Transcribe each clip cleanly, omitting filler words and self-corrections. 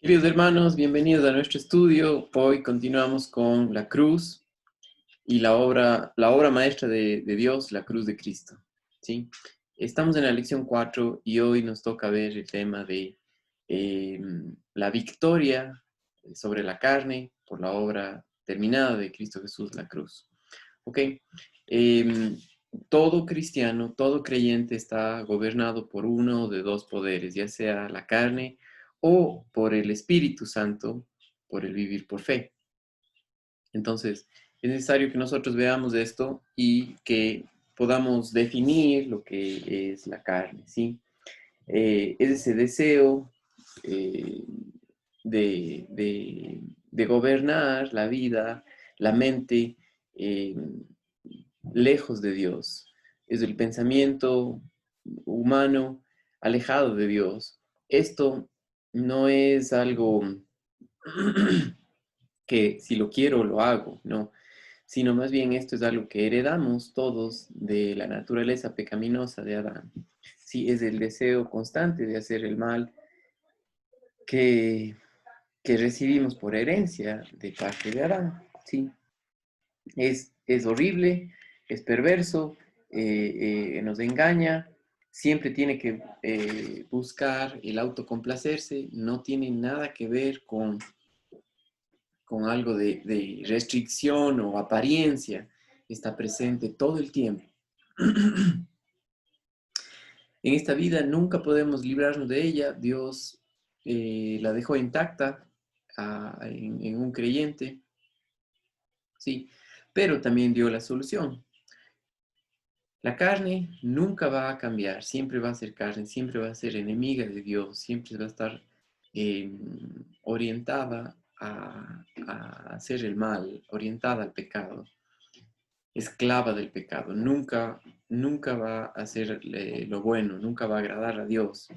Queridos hermanos, bienvenidos a nuestro estudio. Hoy continuamos con la cruz y la obra maestra de Dios, la cruz de Cristo. ¿Sí? Estamos en la lección 4 y hoy nos toca ver el tema de la victoria sobre la carne por la obra terminada de Cristo Jesús, la cruz. ¿Ok? Em, Todo cristiano, todo creyente está gobernado por uno de dos poderes, ya sea la carne o por el Espíritu Santo, por el vivir por fe. Entonces, es necesario que nosotros veamos esto y que podamos definir lo que es la carne, ¿sí? Es ese deseo eh, de gobernar la vida, la mente, eh, lejos de Dios. Es el pensamiento humano alejado de Dios. Esto no es algo que si lo quiero lo hago, no, sino más bien esto es algo que heredamos todos de la naturaleza pecaminosa de Adán. Sí, es el deseo constante de hacer el mal que, que recibimos por herencia de parte de Adán. Sí, es horrible, es perverso, nos engaña, siempre tiene que buscar el autocomplacerse, no tiene nada que ver con algo de restricción o apariencia, está presente todo el tiempo. En esta vida nunca podemos librarnos de ella, Dios la dejó intacta en un creyente, sí, pero también dio la solución. La carne nunca va a cambiar, siempre va a ser carne, siempre va a ser enemiga de Dios, siempre va a estar eh, orientada a hacer el mal, orientada al pecado, esclava del pecado. Nunca va a hacer lo bueno, nunca va a agradar a Dios,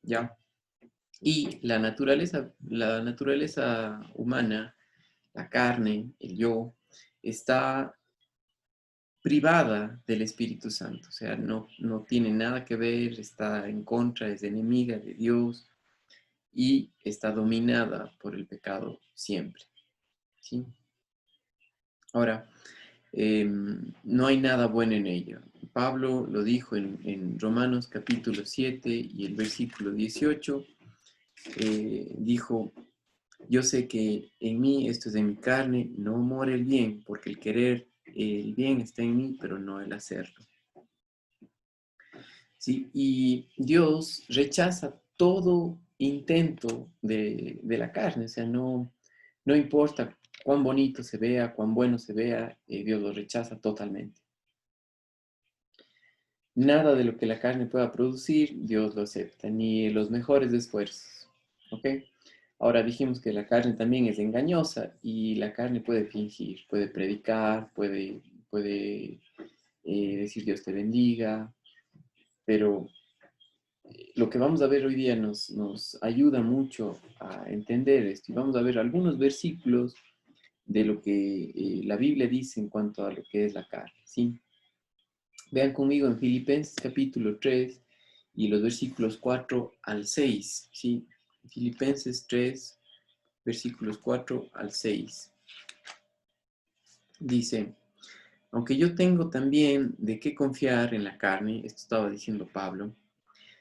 ¿ya? Y la naturaleza humana, la carne, el yo, está privada del Espíritu Santo, o sea, no tiene nada que ver, está en contra, es enemiga de Dios y está dominada por el pecado siempre, ¿sí? Ahora, no hay nada bueno en ello. Pablo lo dijo en Romanos capítulo 7 y el versículo 18, dijo, yo sé que en mí, esto es de mi carne, no mora el bien, porque el bien está en mí, pero no el hacerlo. ¿Sí? Y Dios rechaza todo intento de la carne, o sea, no importa cuán bonito se vea, cuán bueno se vea, Dios lo rechaza totalmente. Nada de lo que la carne pueda producir, Dios lo acepta, ni los mejores esfuerzos. ¿Ok? Ahora dijimos que la carne también es engañosa y la carne puede fingir, puede predicar, puede decir Dios te bendiga, pero lo que vamos a ver hoy día nos ayuda mucho a entender esto. Y vamos a ver algunos versículos de lo que la Biblia dice en cuanto a lo que es la carne, ¿sí? Vean conmigo en Filipenses capítulo 3 y los versículos 4 al 6, ¿sí? Filipenses 3, versículos 4 al 6. Dice, aunque yo tengo también de qué confiar en la carne, esto estaba diciendo Pablo,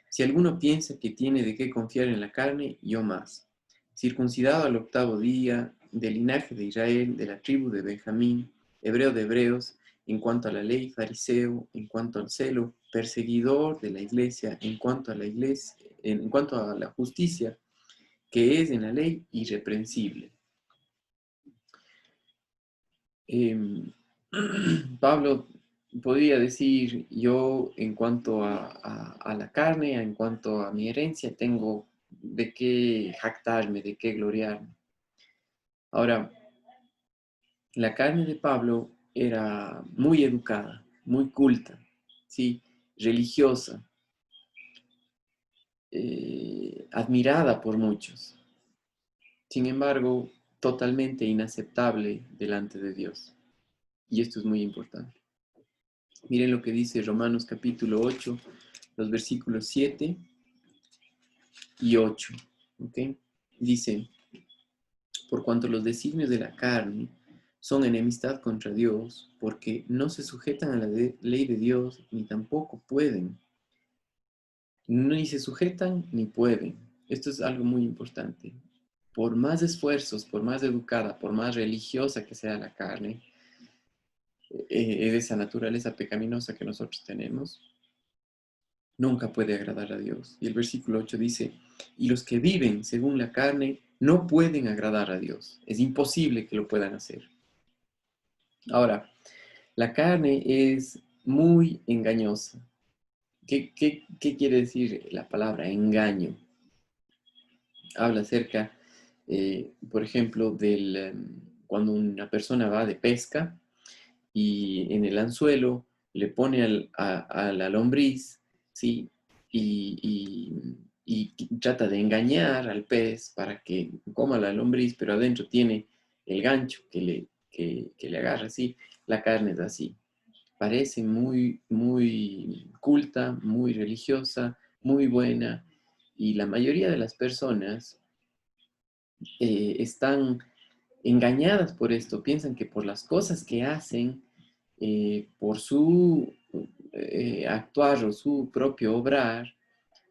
si alguno piensa que tiene de qué confiar en la carne, yo más. Circuncidado al octavo día, del linaje de Israel, de la tribu de Benjamín, hebreo de hebreos, en cuanto a la ley, fariseo, en cuanto al celo, perseguidor de la iglesia, en cuanto a la iglesia, en cuanto a la justicia, que es en la ley irreprensible. Eh, Pablo podría decir, yo en cuanto a la carne, en cuanto a mi herencia, tengo de qué jactarme, de qué gloriarme. Ahora, la carne de Pablo era muy educada, muy culta, ¿sí? Religiosa, admirada por muchos. Sin embargo, totalmente inaceptable delante de Dios. Y esto es muy importante. Miren lo que dice Romanos capítulo 8, los versículos 7 y 8. ¿Ok? Dice, por cuanto los designios de la carne son enemistad contra Dios, porque no se sujetan a la ley de Dios, ni tampoco pueden. Ni se sujetan ni pueden. Esto es algo muy importante. Por más esfuerzos, por más educada, por más religiosa que sea la carne, de esa naturaleza pecaminosa que nosotros tenemos, nunca puede agradar a Dios. Y el versículo 8 dice, y los que viven según la carne no pueden agradar a Dios. Es imposible que lo puedan hacer. Ahora, la carne es muy engañosa. ¿Qué quiere decir la palabra engaño? Habla acerca, por ejemplo, cuando una persona va de pesca y en el anzuelo le pone a la lombriz, ¿sí? Y trata de engañar al pez para que coma la lombriz, pero adentro tiene el gancho que le agarra, ¿sí? La carne es así. Parece muy, muy culta, muy religiosa, muy buena, y la mayoría de las personas están engañadas por esto, piensan que por las cosas que hacen, por su actuar o su propio obrar,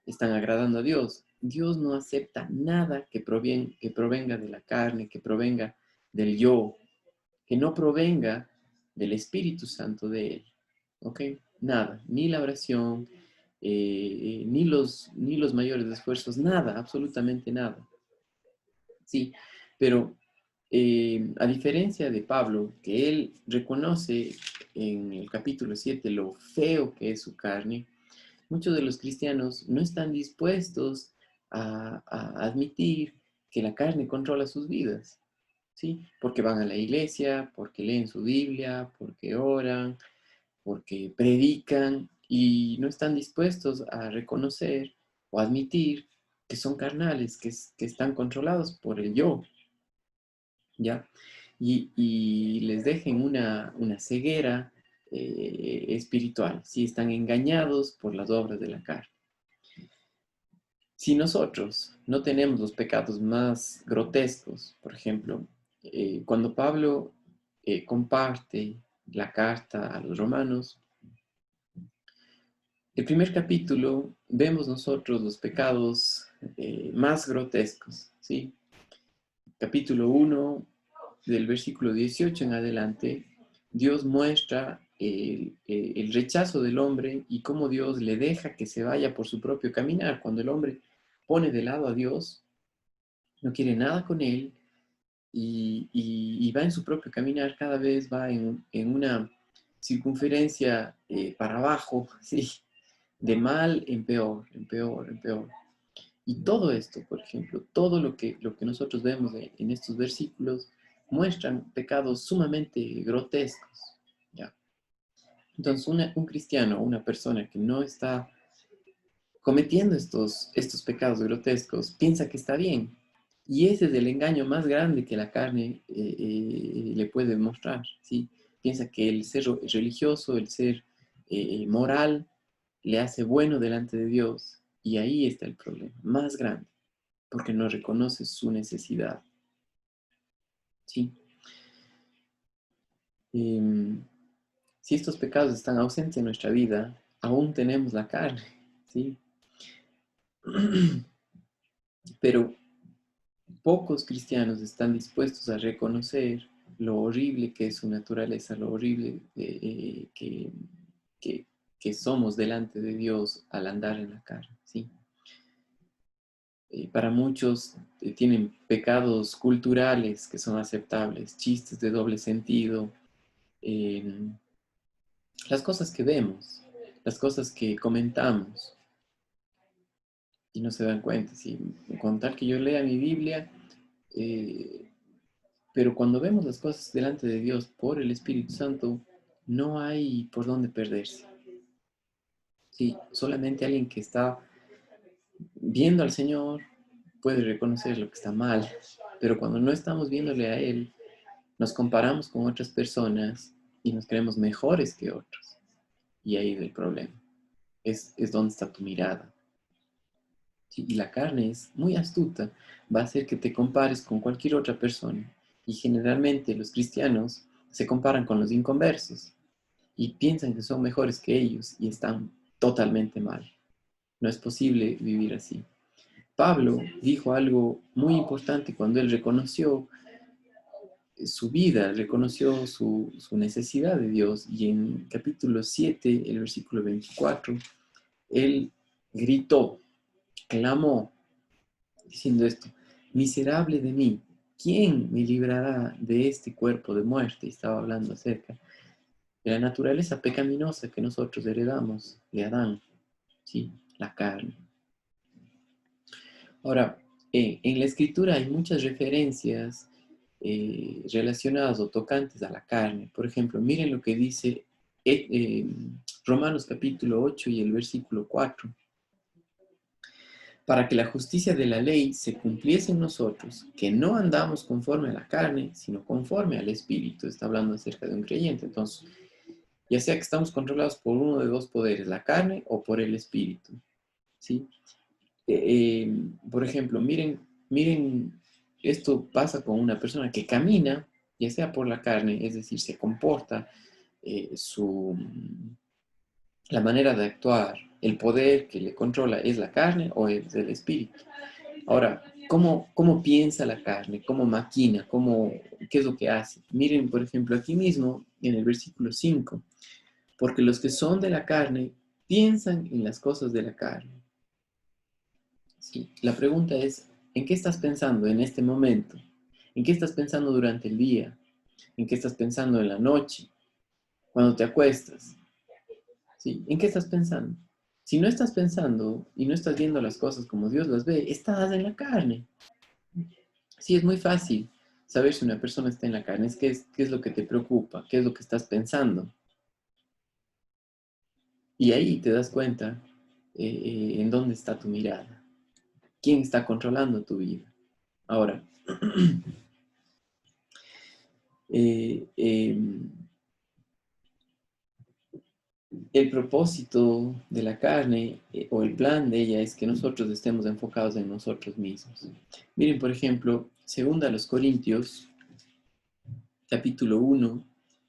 están agradando a Dios. Dios no acepta nada que provenga de la carne, que provenga del yo, que no provenga del Espíritu Santo de Él. ¿Ok? Nada, ni la oración, ni los mayores esfuerzos, nada, absolutamente nada. Sí, pero a diferencia de Pablo, que él reconoce en el capítulo 7 lo feo que es su carne, muchos de los cristianos no están dispuestos a admitir que la carne controla sus vidas, ¿sí? Porque van a la iglesia, porque leen su Biblia, porque oran, porque predican y no están dispuestos a reconocer o admitir que son carnales, que están controlados por el yo, ¿ya? Y les dejen una ceguera espiritual, si están engañados por las obras de la carne. Si nosotros no tenemos los pecados más grotescos, por ejemplo, cuando Pablo comparte la carta a los romanos, el primer capítulo vemos nosotros los pecados más grotescos, ¿sí? Capítulo 1, del versículo 18 en adelante, Dios muestra el rechazo del hombre y cómo Dios le deja que se vaya por su propio caminar. Cuando el hombre pone de lado a Dios, no quiere nada con él y va en su propio caminar, cada vez va en una circunferencia para abajo, ¿sí? De mal en peor, en peor, en peor. Y todo esto, por ejemplo, todo lo que nosotros vemos en estos versículos muestran pecados sumamente grotescos, ¿ya? Entonces, un cristiano, una persona que no está cometiendo estos pecados grotescos, piensa que está bien. Y ese es el engaño más grande que la carne le puede mostrar, ¿sí? Piensa que el ser religioso, el ser moral, le hace bueno delante de Dios. Y ahí está el problema más grande, porque no reconoce su necesidad, ¿sí? Em, si estos pecados están ausentes en nuestra vida, aún tenemos la carne, ¿sí? Pero pocos cristianos están dispuestos a reconocer lo horrible que es su naturaleza, lo horrible que, que somos delante de Dios al andar en la carne, ¿sí? Para muchos tienen pecados culturales que son aceptables, chistes de doble sentido, eh, las cosas que vemos, las cosas que comentamos y no se dan cuenta. ¿Sí? Con tal que yo lea mi Biblia, eh, pero cuando vemos las cosas delante de Dios por el Espíritu Santo, no hay por dónde perderse. Sí, solamente alguien que está viendo al Señor puede reconocer lo que está mal, pero cuando no estamos viéndole a Él, nos comparamos con otras personas y nos creemos mejores que otros. Y ahí es el problema. Es donde está tu mirada. ¿sí? Y la carne es muy astuta, va a hacer que te compares con cualquier otra persona. Y generalmente los cristianos se comparan con los inconversos y piensan que son mejores que ellos y están totalmente mal. No es posible vivir así. Pablo dijo algo muy importante cuando él reconoció su vida, reconoció su necesidad de Dios, y en capítulo 7, el versículo 24, él gritó, clamó, diciendo esto: miserable de mí, ¿quién me librará de este cuerpo de muerte? Y estaba hablando acerca de la naturaleza pecaminosa que nosotros heredamos de Adán, ¿sí? La carne. Ahora, en la escritura hay muchas referencias relacionadas o tocantes a la carne. Por ejemplo, miren lo que dice Romanos capítulo 8 y el versículo 4. Para que la justicia de la ley se cumpliese en nosotros, que no andamos conforme a la carne, sino conforme al Espíritu. Está hablando acerca de un creyente. Entonces, ya sea que estamos controlados por uno de dos poderes, la carne o por el Espíritu, ¿sí? Por ejemplo, miren, esto pasa con una persona que camina, ya sea por la carne, es decir, se comporta, la manera de actuar, el poder que le controla es la carne o es el espíritu. Ahora, ¿cómo piensa la carne? ¿Cómo maquina? ¿Qué es lo que hace? Miren, por ejemplo, aquí mismo en el versículo 5, porque los que son de la carne piensan en las cosas de la carne. Sí, la pregunta es, ¿en qué estás pensando en este momento? ¿En qué estás pensando durante el día? ¿En qué estás pensando en la noche? Cuando te acuestas. ¿Sí? ¿En qué estás pensando? Si no estás pensando y no estás viendo las cosas como Dios las ve, estás en la carne. Sí, es muy fácil saber si una persona está en la carne. ¿Qué es lo que te preocupa? ¿Qué es lo que estás pensando? Y ahí te das cuenta en dónde está tu mirada. ¿Quién está controlando tu vida? Ahora, eh, eh, el propósito de la carne o el plan de ella es que nosotros estemos enfocados en nosotros mismos. Miren, por ejemplo, segunda a los Corintios, capítulo 1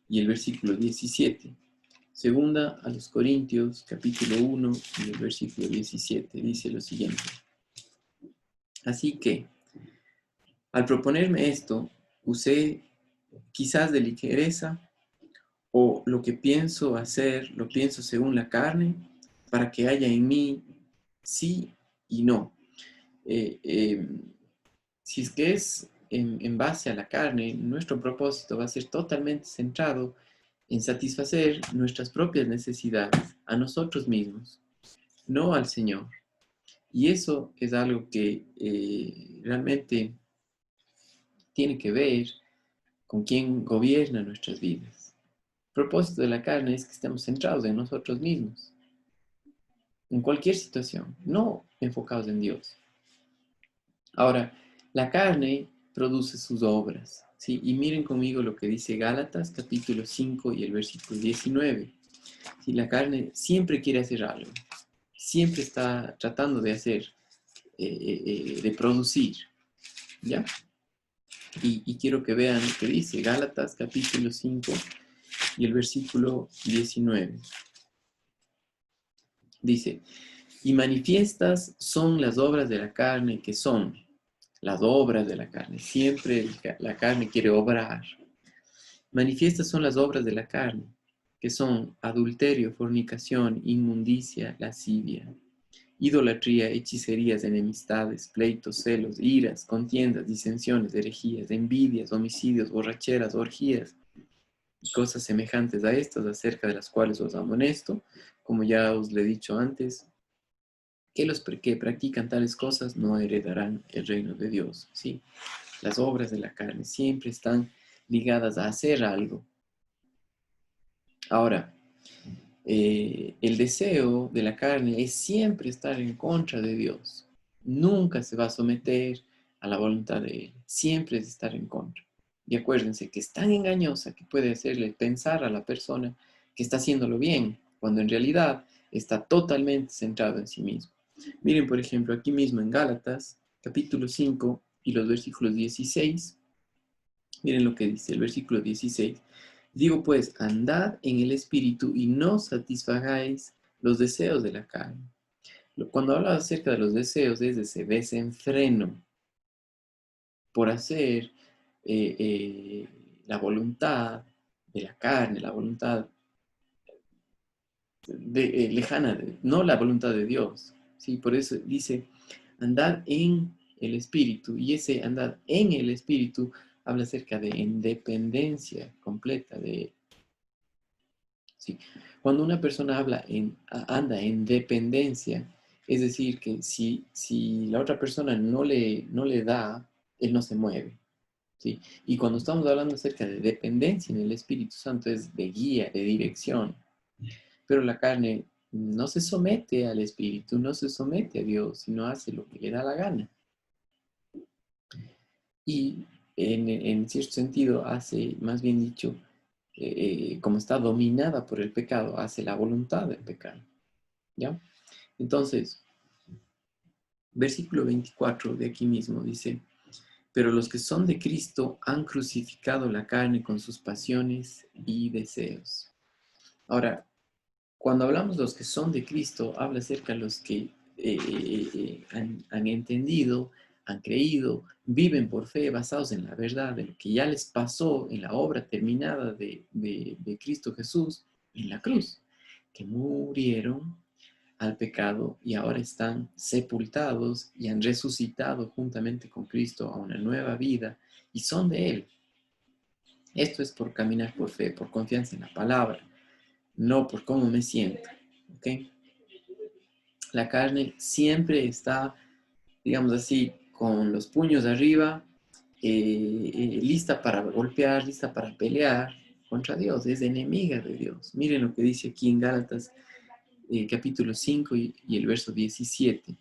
y el versículo 17. Segunda a los Corintios, capítulo 1 y el versículo 17, dice lo siguiente. Así que, al proponerme esto, usé quizás de ligereza, o lo que pienso hacer, lo pienso según la carne, para que haya en mí sí y no. Eh, eh, si es que es en base a la carne, nuestro propósito va a ser totalmente centrado en satisfacer nuestras propias necesidades a nosotros mismos, no al Señor. Y eso es algo que realmente tiene que ver con quién gobierna nuestras vidas. El propósito de la carne es que estemos centrados en nosotros mismos, en cualquier situación, no enfocados en Dios. Ahora, la carne produce sus obras, ¿sí? Y miren conmigo lo que dice Gálatas capítulo 5 y el versículo 19. ¿Sí? La carne siempre quiere hacer algo, siempre está tratando de hacer, de producir, ¿ya? Y quiero que vean lo que dice Gálatas capítulo 5 y el versículo 19. Dice: y manifiestas son las obras de la carne, que son las obras de la carne. Siempre la carne quiere obrar. Manifiestas son las obras de la carne, que son adulterio, fornicación, inmundicia, lascivia, idolatría, hechicerías, enemistades, pleitos, celos, iras, contiendas, disensiones, herejías, envidias, homicidios, borracheras, orgías y cosas semejantes a estas, acerca de las cuales os amonesto, como ya os le he dicho antes, que los que practican tales cosas no heredarán el reino de Dios. Sí, las obras de la carne siempre están ligadas a hacer algo. Ahora, el deseo de la carne es siempre estar en contra de Dios. Nunca se va a someter a la voluntad de Él. Siempre es estar en contra. Y acuérdense que es tan engañosa que puede hacerle pensar a la persona que está haciéndolo bien, cuando en realidad está totalmente centrado en sí mismo. Miren, por ejemplo, aquí mismo en Gálatas, capítulo 5 y los versículos 16. Miren lo que dice el versículo 16. Digo pues, andad en el Espíritu y no satisfagáis los deseos de la carne. Cuando habla acerca de los deseos, es de ese desenfreno por hacer la voluntad de la carne, la voluntad lejana, no la voluntad de Dios. ¿Sí? Por eso dice, andad en el Espíritu, y ese andad en el Espíritu habla acerca de independencia completa de Él. ¿Sí? Cuando una persona anda en dependencia, es decir, que si la otra persona no le da, él no se mueve. ¿Sí? Y cuando estamos hablando acerca de dependencia en el Espíritu Santo, es de guía, de dirección. Pero la carne no se somete al Espíritu, no se somete a Dios, sino hace lo que le da la gana. Y en cierto sentido hace, más bien dicho, como está dominada por el pecado, hace la voluntad del pecado. ¿Ya? Entonces, versículo 24 de aquí mismo dice, pero los que son de Cristo han crucificado la carne con sus pasiones y deseos. Ahora, cuando hablamos de los que son de Cristo, habla acerca de los que han entendido, han creído, viven por fe, basados en la verdad, de lo que ya les pasó en la obra terminada de Cristo Jesús en la cruz, que murieron al pecado y ahora están sepultados y han resucitado juntamente con Cristo a una nueva vida y son de Él. Esto es por caminar por fe, por confianza en la palabra, no por cómo me siento. ¿Ok? La carne siempre está, digamos así, con los puños arriba, lista para golpear, lista para pelear contra Dios, es enemiga de Dios. Miren lo que dice aquí en Gálatas capítulo 5 y el verso 17.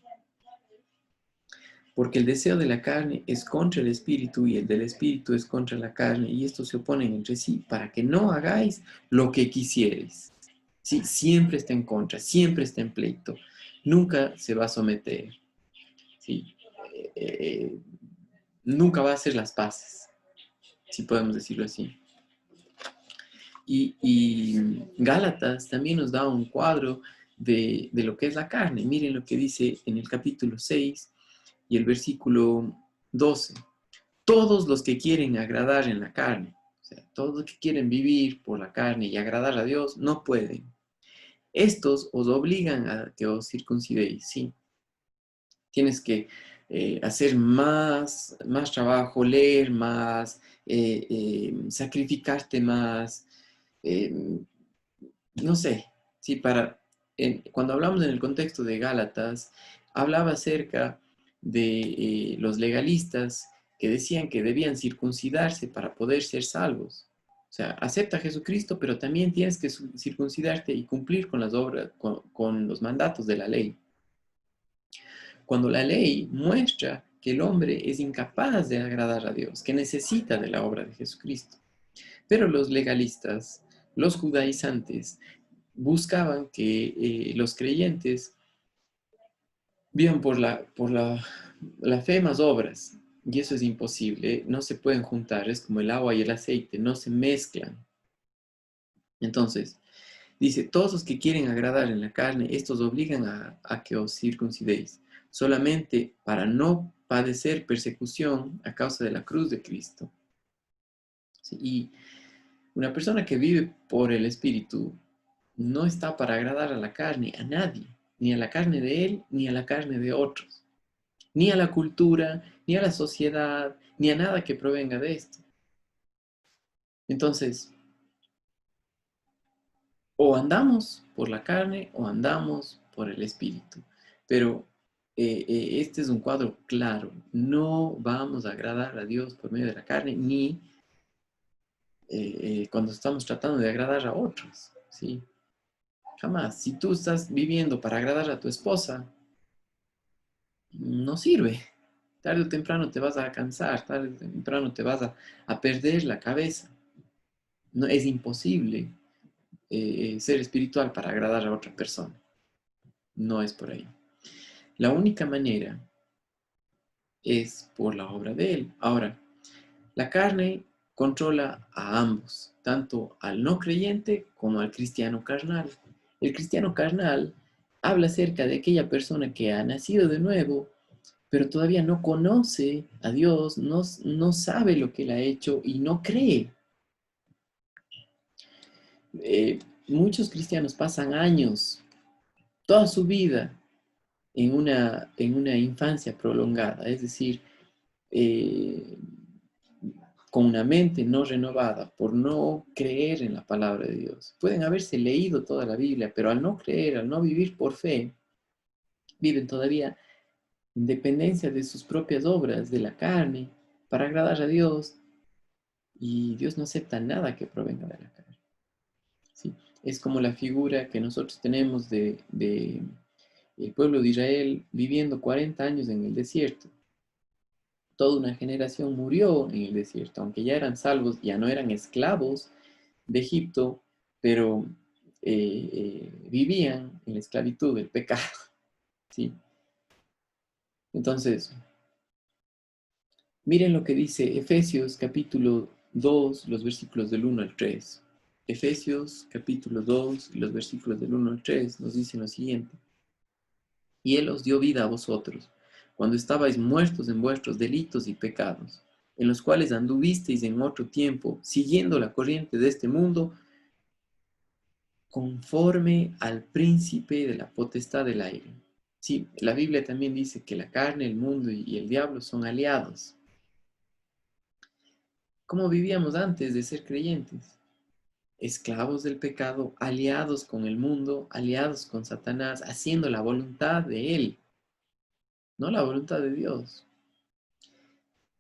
Porque el deseo de la carne es contra el espíritu y el del espíritu es contra la carne, y estos se oponen entre sí para que no hagáis lo que quisierais. Sí, siempre está en contra, siempre está en pleito, nunca se va a someter. ¿Sí? Nunca va a hacer las paces, si podemos decirlo así. Y Gálatas también nos da un cuadro de lo que es la carne. Miren lo que dice en el capítulo 6 y el versículo 12. Todos los que quieren agradar en la carne, o sea, todos los que quieren vivir por la carne y agradar a Dios, no pueden. Estos os obligan a que os circuncidéis, ¿sí? Tienes que hacer más trabajo, leer más, sacrificarte más, eh, no sé, sí, cuando hablamos en el contexto de Gálatas, hablaba acerca de los legalistas que decían que debían circuncidarse para poder ser salvos. O sea, acepta a Jesucristo, pero también tienes que circuncidarte y cumplir con las obras, con los mandatos de la ley. Cuando la ley muestra que el hombre es incapaz de agradar a Dios, que necesita de la obra de Jesucristo. Pero los legalistas, los judaizantes, buscaban que los creyentes vivan por la fe más obras. Y eso es imposible, no se pueden juntar, es como el agua y el aceite, no se mezclan. Entonces, dice, todos los que quieren agradar en la carne, estos obligan a que os circuncidéis, solamente para no padecer persecución a causa de la cruz de Cristo. ¿Sí? Y una persona que vive por el Espíritu no está para agradar a la carne, a nadie, ni a la carne de él, ni a la carne de otros, ni a la cultura, ni a la sociedad, ni a nada que provenga de esto. Entonces, o andamos por la carne o andamos por el Espíritu. Pero este es un cuadro claro. No vamos a agradar a Dios por medio de la carne, ni cuando estamos tratando de agradar a otros. ¿Sí? Jamás. Si tú estás viviendo para agradar a tu esposa, no sirve. Tarde o temprano te vas a cansar, tarde o temprano te vas a perder la cabeza. No, es imposible ser espiritual para agradar a otra persona. No es por ahí. La única manera es por la obra de Él. Ahora, la carne controla a ambos, tanto al no creyente como al cristiano carnal. El cristiano carnal habla acerca de aquella persona que ha nacido de nuevo, pero todavía no conoce a Dios, no sabe lo que Él ha hecho y no cree. Eh, Muchos cristianos pasan años, toda su vida, en una infancia prolongada, es decir, eh, con una mente no renovada por no creer en la palabra de Dios. Pueden haberse leído toda la Biblia, pero al no creer, al no vivir por fe, viven todavía en dependencia de sus propias obras, de la carne, para agradar a Dios, y Dios no acepta nada que provenga de la carne. ¿Sí? Es como la figura que nosotros tenemos de el pueblo de Israel viviendo 40 años en el desierto. Toda una generación murió en el desierto, aunque ya eran salvos, ya no eran esclavos de Egipto, pero vivían en la esclavitud del pecado. ¿Sí? Entonces, miren lo que dice Efesios capítulo 2, los versículos del 1 al 3. Efesios capítulo 2, los versículos del 1 al 3 nos dicen lo siguiente. Y Él os dio vida a vosotros, cuando estabais muertos en vuestros delitos y pecados, en los cuales anduvisteis en otro tiempo, siguiendo la corriente de este mundo, conforme al príncipe de la potestad del aire. Sí, la Biblia también dice que la carne, el mundo y el diablo son aliados. ¿Cómo vivíamos antes de ser creyentes? Esclavos del pecado, aliados con el mundo, aliados con Satanás, haciendo la voluntad de él, no la voluntad de Dios.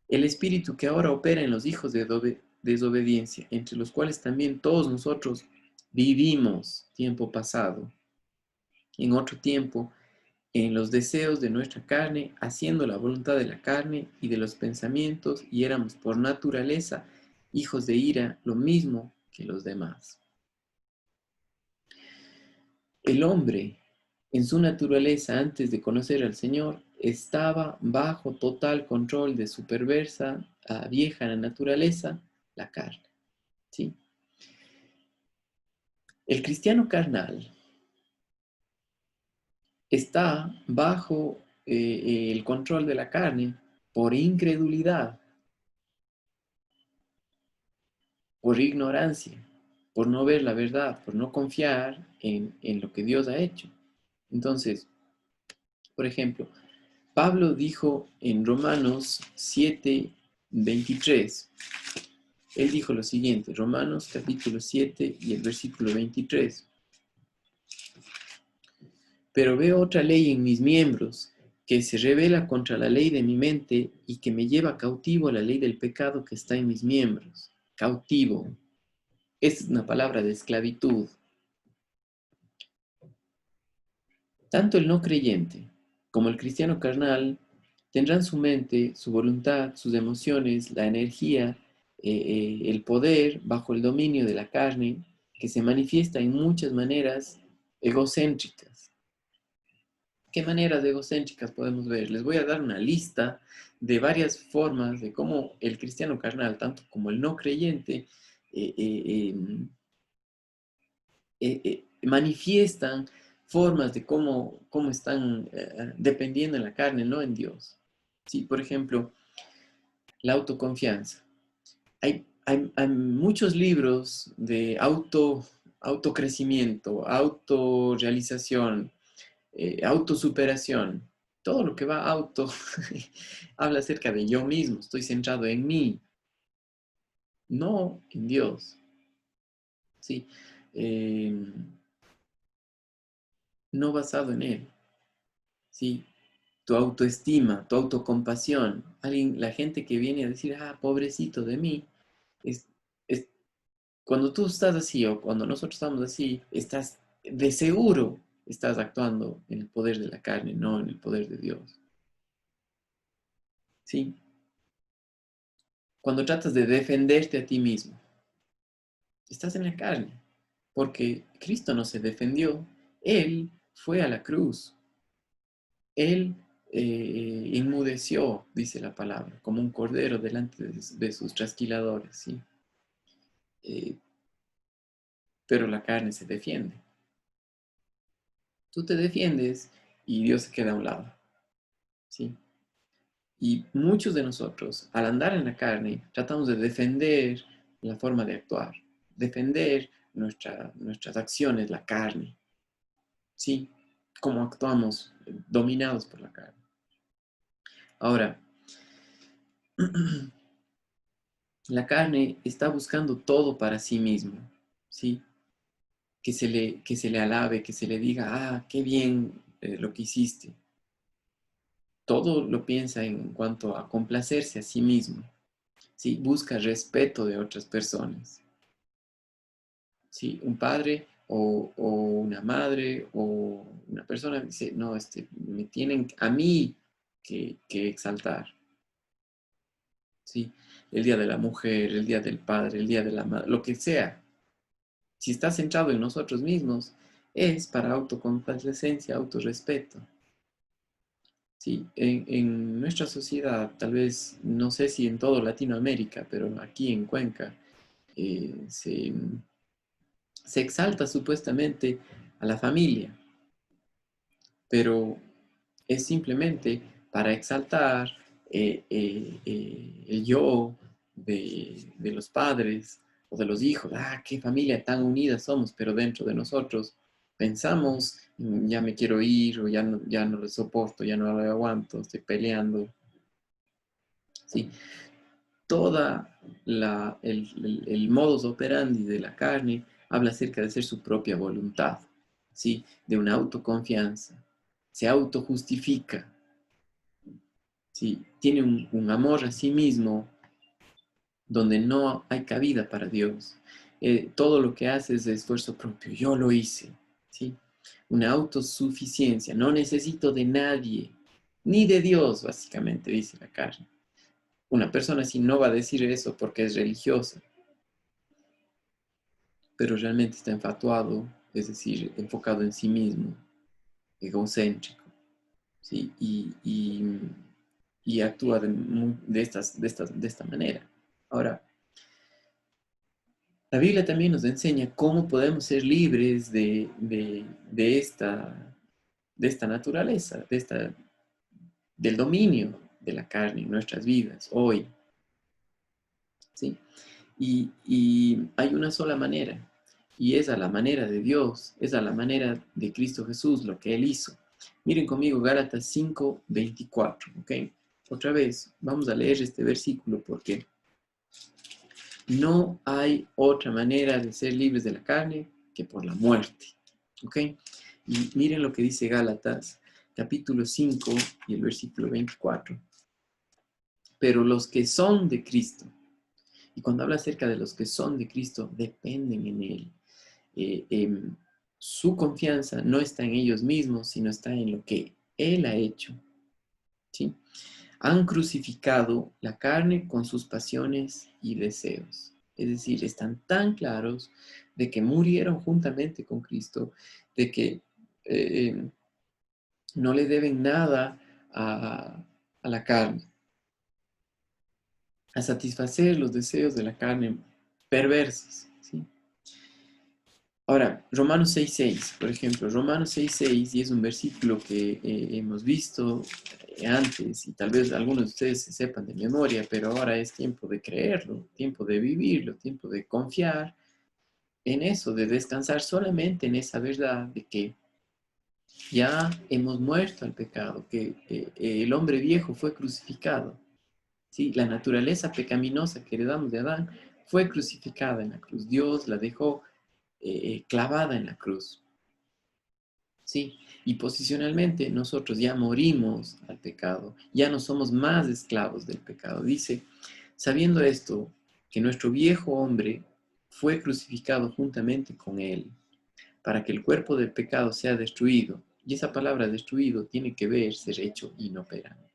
El espíritu que ahora opera en los hijos de desobediencia, entre los cuales también todos nosotros vivimos tiempo pasado, en otro tiempo, en los deseos de nuestra carne, haciendo la voluntad de la carne y de los pensamientos, y éramos por naturaleza hijos de ira, lo mismo que los demás. El hombre, en su naturaleza antes de conocer al Señor, estaba bajo total control de su perversa, vieja naturaleza, la carne. ¿Sí? El cristiano carnal está bajo el control de la carne por incredulidad, por ignorancia, por no ver la verdad, por no confiar en lo que Dios ha hecho. Entonces, por ejemplo, Pablo dijo en Romanos 7:23, él dijo lo siguiente, Romanos capítulo 7 y el versículo 23. Pero veo otra ley en mis miembros, que se rebela contra la ley de mi mente y que me lleva cautivo a la ley del pecado que está en mis miembros. Cautivo. Esta es una palabra de esclavitud. Tanto el no creyente como el cristiano carnal tendrán su mente, su voluntad, sus emociones, la energía, el poder bajo el dominio de la carne, que se manifiesta en muchas maneras egocéntricas. ¿Qué maneras egocéntricas podemos ver? Les voy a dar una lista de varias formas de cómo el cristiano carnal, tanto como el no creyente, eh, eh, manifiestan formas de cómo están dependiendo en la carne, no en Dios. Sí, por ejemplo, la autoconfianza. Hay muchos libros de autocrecimiento, autorrealización, autosuperación. Todo lo que va auto habla acerca de yo mismo, estoy centrado en mí, no en Dios. ¿Sí? Eh, no basado en Él. ¿Sí? Tu autoestima, tu autocompasión. La gente que viene a decir, pobrecito de mí, es, es- cuando tú estás así o cuando nosotros estamos así, estás de seguro, estás actuando en el poder de la carne, no en el poder de Dios. ¿Sí? Cuando tratas de defenderte a ti mismo, estás en la carne, porque Cristo no se defendió, Él fue a la cruz, Él enmudeció, dice la palabra, como un cordero delante de sus trasquiladores, ¿sí? Eh, pero la carne se defiende. Tú te defiendes y Dios se queda a un lado, ¿sí? Y muchos de nosotros, al andar en la carne, tratamos de defender la forma de actuar, defender nuestras acciones, la carne, ¿sí? Como actuamos, dominados por la carne. Ahora, la carne está buscando todo para sí mismo, ¿sí? Que se le alabe, que se le diga, ah, qué bien lo que hiciste. Todo lo piensa en cuanto a complacerse a sí mismo, ¿sí? Busca respeto de otras personas, ¿sí? Un padre o una madre o una persona dice, no, me tienen a mí que exaltar, ¿sí? El día de la mujer, el día del padre, el día de la madre, lo que sea. Si está centrado en nosotros mismos, es para autocomplacencia, autorrespeto. Sí, en nuestra sociedad, tal vez, no sé si en todo Latinoamérica, pero aquí en Cuenca, se exalta supuestamente a la familia, pero es simplemente para exaltar el yo de los padres o de los hijos. Ah, qué familia tan unida somos, pero dentro de nosotros pensamos, ya me quiero ir o ya no lo soporto, ya no lo aguanto, estoy peleando. ¿Sí? Toda el modus operandi de la carne habla acerca de hacer su propia voluntad, ¿sí? De una autoconfianza. Se autojustifica, ¿sí? Tiene un amor a sí mismo donde no hay cabida para Dios. Todo lo que hace es de esfuerzo propio. Yo lo hice, ¿sí? Una autosuficiencia. No necesito de nadie, ni de Dios, básicamente, dice la carne. Una persona así no va a decir eso porque es religiosa, pero realmente está enfatuado, es decir, enfocado en sí mismo, egocéntrico, ¿sí? Y actúa de esta manera. Ahora, la Biblia también nos enseña cómo podemos ser libres de esta naturaleza, del dominio de la carne en nuestras vidas hoy, ¿sí? Y hay una sola manera, y es a la manera de Dios, es a la manera de Cristo Jesús, lo que Él hizo. Miren conmigo Gálatas 5:24, ¿ok? Otra vez, vamos a leer este versículo porque no hay otra manera de ser libres de la carne que por la muerte, ¿ok? Y miren lo que dice Gálatas, capítulo 5 y el versículo 24. Pero los que son de Cristo, y cuando habla acerca de los que son de Cristo, dependen en Él. Su confianza no está en ellos mismos, sino está en lo que Él ha hecho. ¿Sí? Han crucificado la carne con sus pasiones y deseos. Es decir, están tan claros de que murieron juntamente con Cristo, de que eh, no le deben nada a la carne, a satisfacer los deseos de la carne perversos. ¿Sí? Ahora, Romanos 6:6, por ejemplo, Romanos 6:6, y es un versículo que hemos visto antes, y tal vez algunos de ustedes se sepan de memoria, pero ahora es tiempo de creerlo, tiempo de vivirlo, tiempo de confiar en eso, de descansar solamente en esa verdad de que ya hemos muerto al pecado, que el hombre viejo fue crucificado, ¿sí? La naturaleza pecaminosa que heredamos de Adán fue crucificada en la cruz. Dios la dejó clavada en la cruz. Sí, y posicionalmente nosotros ya morimos al pecado, ya no somos más esclavos del pecado. Dice, sabiendo esto, que nuestro viejo hombre fue crucificado juntamente con él, para que el cuerpo del pecado sea destruido. Y esa palabra destruido tiene que ver ser hecho inoperante.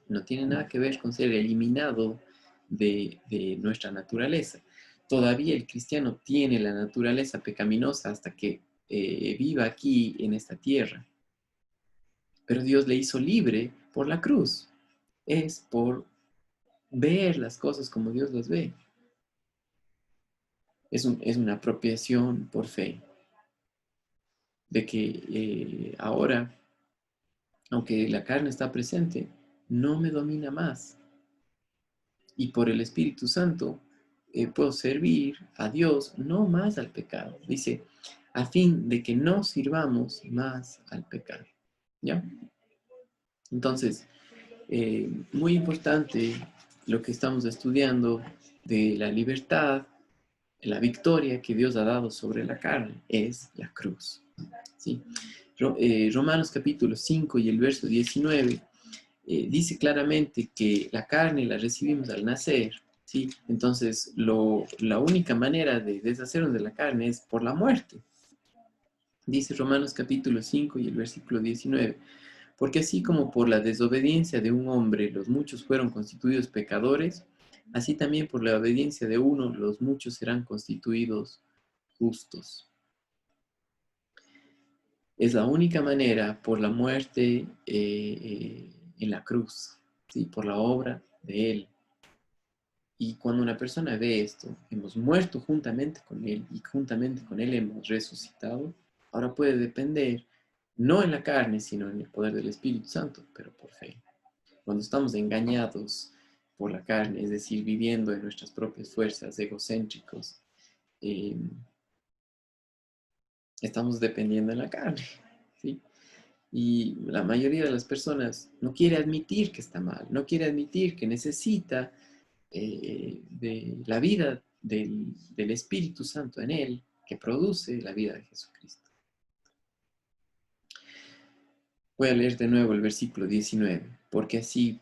No tiene nada que ver con ser eliminado de nuestra naturaleza. Todavía el cristiano tiene la naturaleza pecaminosa hasta que viva aquí en esta tierra. pero Dios le hizo libre por la cruz. Es por ver las cosas como Dios las ve. Es una apropiación por fe, de que ahora, aunque la carne está presente, no me domina más. Y por el Espíritu Santo puedo servir a Dios, no más al pecado. Dice, a fin de que no sirvamos más al pecado. ¿Ya? Entonces, muy importante lo que estamos estudiando de la libertad, la victoria que Dios ha dado sobre la carne, es la cruz. ¿Sí? Romanos capítulo 5 y el verso 19 dice claramente que la carne la recibimos al nacer, ¿sí? Entonces, la única manera de deshacernos de la carne es por la muerte. Dice Romanos capítulo 5 y el versículo 19, porque así como por la desobediencia de un hombre los muchos fueron constituidos pecadores, así también por la obediencia de uno los muchos serán constituidos justos. Es la única manera por la muerte en la cruz, ¿sí? Por la obra de Él. Y cuando una persona ve esto, hemos muerto juntamente con Él y juntamente con Él hemos resucitado, ahora puede depender, no en la carne, sino en el poder del Espíritu Santo, pero por fe. Cuando estamos engañados por la carne, es decir, viviendo en nuestras propias fuerzas, egocéntricos, eh, estamos dependiendo de la carne, ¿sí? Y la mayoría de las personas no quiere admitir que está mal, no quiere admitir que necesita de la vida del Espíritu Santo en él, que produce la vida de Jesucristo. Voy a leer de nuevo el versículo 19. Porque así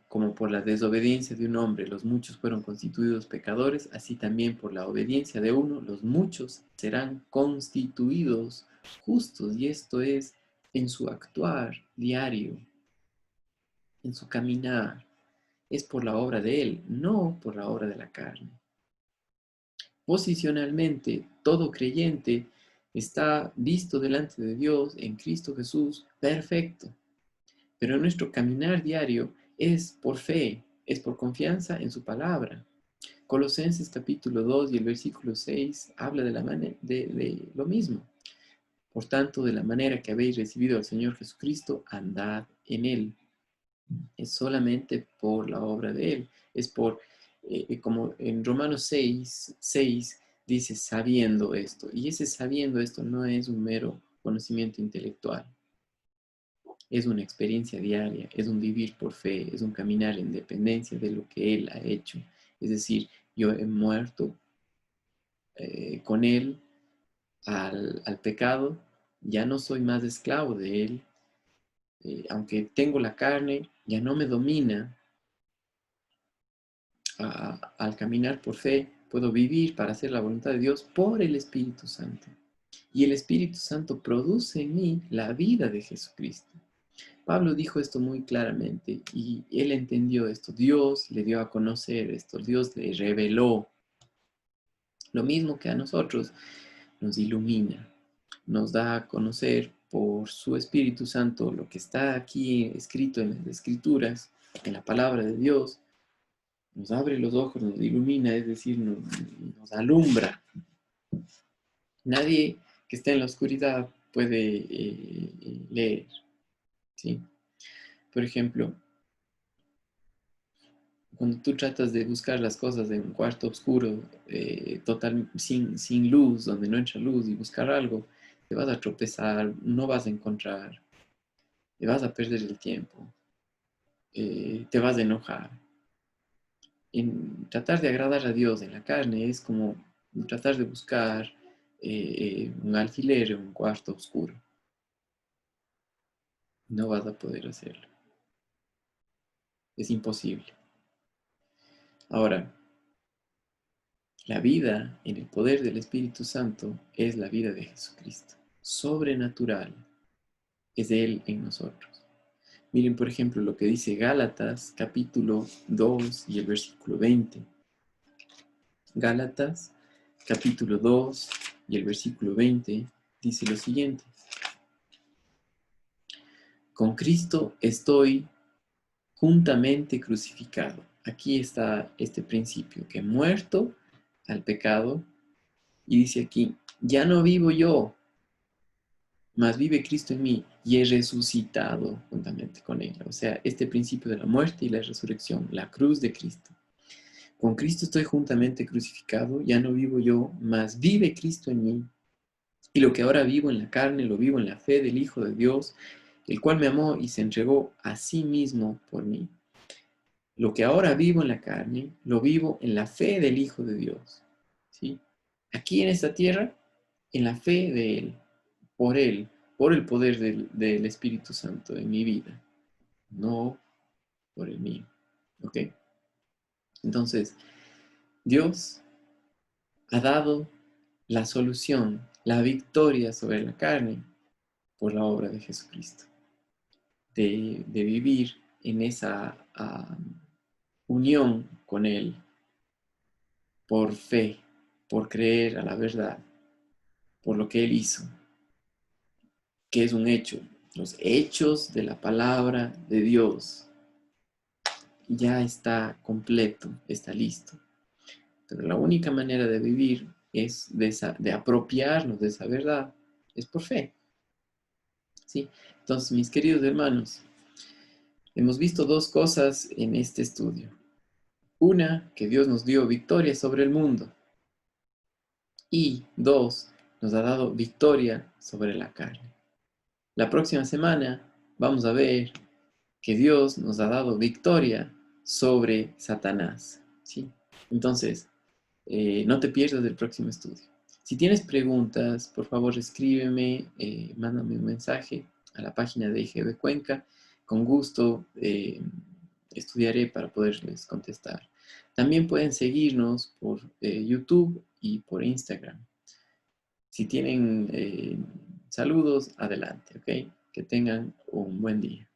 como por la desobediencia de un hombre los muchos fueron constituidos pecadores, así también por la obediencia de uno los muchos serán constituidos justos. Y esto es en su actuar diario, en su caminar. Es por la obra de Él, no por la obra de la carne. Posicionalmente, todo creyente está visto delante de Dios en Cristo Jesús perfecto. Pero nuestro caminar diario es por fe, es por confianza en su palabra. Colosenses capítulo 2 y el versículo 6 habla de lo mismo. Por tanto, de la manera que habéis recibido al Señor Jesucristo, andad en Él. Es solamente por la obra de Él. Es por, como en Romanos 6 dice, sabiendo esto. Y ese sabiendo esto no es un mero conocimiento intelectual. Es una experiencia diaria, es un vivir por fe, es un caminar en dependencia de lo que Él ha hecho. Es decir, yo he muerto con Él al pecado, ya no soy más esclavo de Él, aunque tengo la carne, ya no me domina. Al caminar por fe, puedo vivir para hacer la voluntad de Dios por el Espíritu Santo. Y el Espíritu Santo produce en mí la vida de Jesucristo. Pablo dijo esto muy claramente y él entendió esto. Dios le dio a conocer esto, Dios le reveló. Lo mismo que a nosotros nos ilumina, nos da a conocer por su Espíritu Santo lo que está aquí escrito en las Escrituras, en la palabra de Dios. Nos abre los ojos, nos ilumina, es decir, nos alumbra. Nadie que esté en la oscuridad puede leer, ¿sí? Por ejemplo, cuando tú tratas de buscar las cosas en un cuarto oscuro, sin luz, donde no entra luz, y buscar algo, te vas a tropezar, no vas a encontrar, te vas a perder el tiempo, te vas a enojar. En tratar de agradar a Dios en la carne es como tratar de buscar un alfiler en un cuarto oscuro. No vas a poder hacerlo. Es imposible. Ahora, la vida en el poder del Espíritu Santo es la vida de Jesucristo. Sobrenatural es Él en nosotros. Miren, por ejemplo, lo que dice Gálatas, capítulo 2 y el versículo 20. Gálatas, capítulo 2 y el versículo 20 dice lo siguiente. con Cristo estoy juntamente crucificado. Aquí está este principio, que muerto al pecado, y dice aquí, ya no vivo yo, mas vive Cristo en mí, y he resucitado juntamente con Él. O sea, este principio de la muerte y la resurrección, la cruz de Cristo. Con Cristo estoy juntamente crucificado, ya no vivo yo, mas vive Cristo en mí. Y lo que ahora vivo en la carne, lo vivo en la fe del Hijo de Dios, el cual me amó y se entregó a sí mismo por mí. Lo que ahora vivo en la carne, lo vivo en la fe del Hijo de Dios. ¿Sí? Aquí en esta tierra, en la fe de Él, por el poder del Espíritu Santo en mi vida, no por el mío. ¿Ok? Entonces, Dios ha dado la solución, la victoria sobre la carne por la obra de Jesucristo. De vivir en esa unión con Él por fe, por creer a la verdad, por lo que Él hizo, que es un hecho. Los hechos de la palabra de Dios ya está completo, está listo. Pero la única manera de vivir es de apropiarnos de esa verdad, es por fe. ¿Sí? Entonces, mis queridos hermanos, hemos visto dos cosas en este estudio. Una, que Dios nos dio victoria sobre el mundo. Y dos, nos ha dado victoria sobre la carne. La próxima semana vamos a ver que Dios nos ha dado victoria sobre Satanás. ¿Sí? Entonces, no te pierdas el próximo estudio. Si tienes preguntas, por favor escríbeme, mándame un mensaje a la página de IGB Cuenca. Con gusto estudiaré para poderles contestar. También pueden seguirnos por YouTube y por Instagram. Si tienen saludos, adelante, ¿ok? Que tengan un buen día.